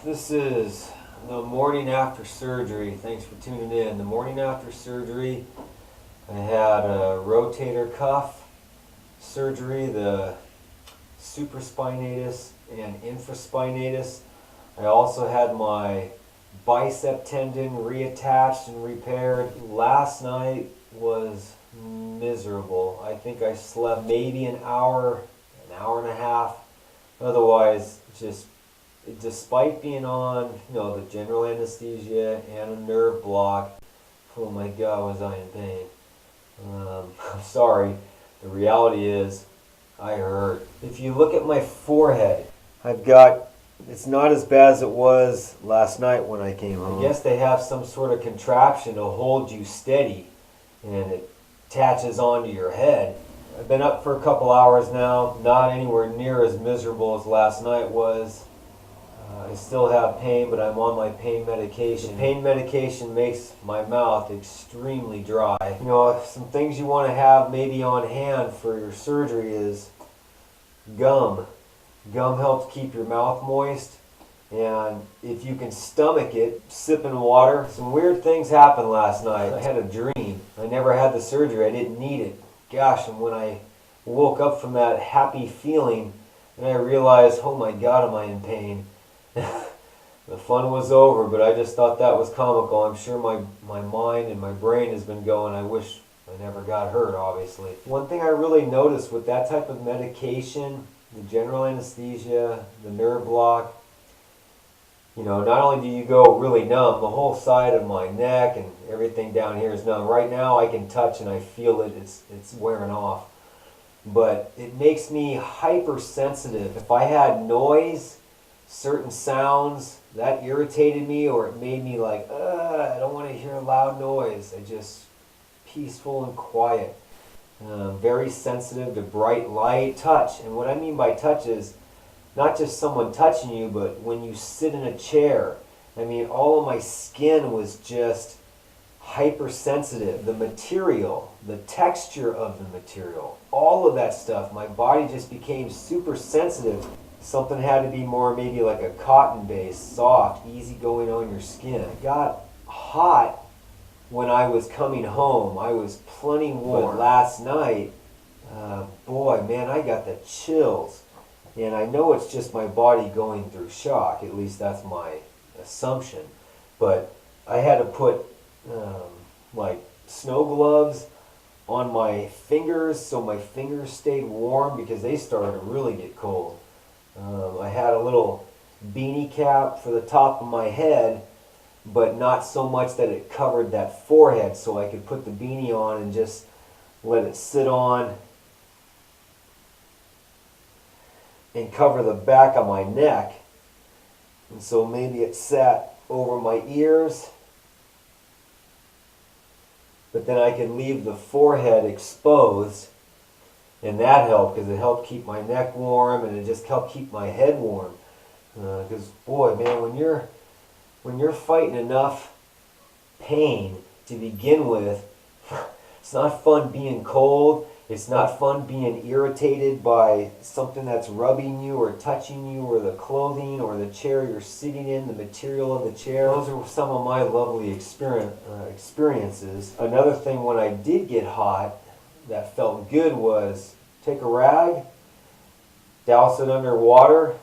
This is the morning after surgery. Thanks for tuning in. The morning after surgery, I had a rotator cuff surgery, the supraspinatus and infraspinatus. I also had my bicep tendon reattached and repaired. Last night was miserable. I think I slept maybe an hour and a half. Otherwise, just despite being on, the general anesthesia and a nerve block, oh my God, was I in pain. I'm sorry. The reality is, I hurt. If you look at my forehead, it's not as bad as it was last night when I came home. I guess they have some sort of contraption to hold you steady, and it attaches onto your head. I've been up for a couple hours now, not anywhere near as miserable as last night was. I still have pain, but I'm on my pain medication. The pain medication makes my mouth extremely dry. Some things you want to have maybe on hand for your surgery is gum. Gum helps keep your mouth moist, and if you can stomach it, sipping water. Some weird things happened last night. I had a dream. I never had the surgery. I didn't need it. Gosh, and when I woke up from that happy feeling, and I realized, oh my God, am I in pain? The fun was over, but I just thought that was comical. I'm sure my mind and my brain has been going, I wish I never got hurt, obviously. One thing I really noticed with that type of medication, the general anesthesia, the nerve block, not only do you go really numb, the whole side of my neck and everything down here is numb. Right now I can touch and I feel it, it's wearing off. But it makes me hypersensitive. If I had noise, certain sounds, that irritated me, or it made me like, I don't want to hear loud noise. I just peaceful and quiet. Very sensitive to bright light. Touch, and what I mean by touch is not just someone touching you, but when you sit in a chair. I mean, all of my skin was just hypersensitive. The material, the texture of the material, all of that stuff, my body just became super sensitive. Something had to be more maybe like a cotton base, soft, easy going on your skin. I got hot when I was coming home. I was plenty warm. But last night, boy, man, I got the chills. And I know it's just my body going through shock. At least that's my assumption. But I had to put like snow gloves on my fingers so my fingers stayed warm because they started to really get cold. I had a little beanie cap for the top of my head, but not so much that it covered that forehead, so I could put the beanie on and just let it sit on and cover the back of my neck. And so maybe it sat over my ears, but then I could leave the forehead exposed. And that helped because it helped keep my neck warm, and it just helped keep my head warm. Because boy, man, when you're fighting enough pain to begin with, it's not fun being cold. It's not fun being irritated by something that's rubbing you or touching you, or the clothing or the chair you're sitting in, the material of the chair. Those are some of my lovely experiences. Another thing, when I did get hot, that felt good was take a rag, douse it under water,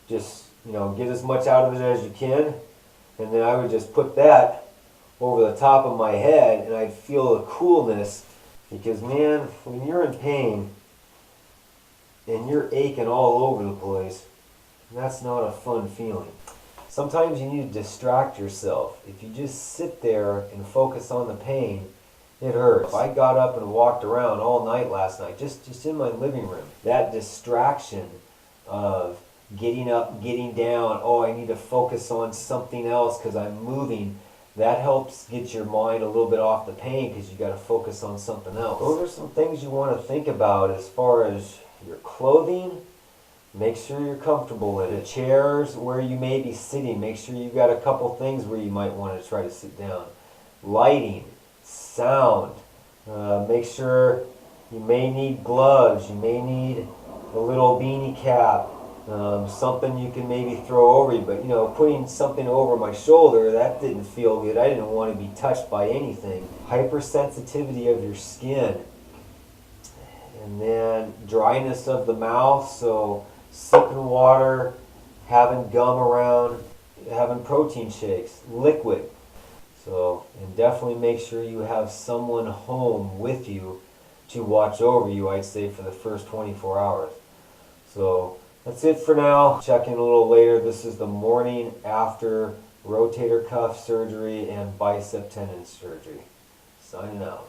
just get as much out of it as you can, and then I would just put that over the top of my head, and I'd feel the coolness. Because man, when you're in pain and you're aching all over the place, that's not a fun feeling. Sometimes you need to distract yourself. If you just sit there and focus on the pain, it hurts. I got up and walked around all night last night, just in my living room. That distraction of getting up, getting down, I need to focus on something else because I'm moving, that helps get your mind a little bit off the pain because you got to focus on something else. Those are some things you want to think about as far as your clothing. Make sure you're comfortable with it. Chairs where you may be sitting, make sure you've got a couple things where you might want to try to sit down. Lighting. Sound. Make sure you may need gloves, you may need a little beanie cap, Something you can maybe throw over you, but you know, putting something over my shoulder, that didn't feel good. I didn't want to be touched by anything. Hypersensitivity of your skin. And then dryness of the mouth, so sipping water, having gum around, having protein shakes, liquid. So, and definitely make sure you have someone home with you to watch over you, I'd say, for the first 24 hours. So, that's it for now. Check in a little later. This is the morning after rotator cuff surgery and bicep tendon surgery. Signing out.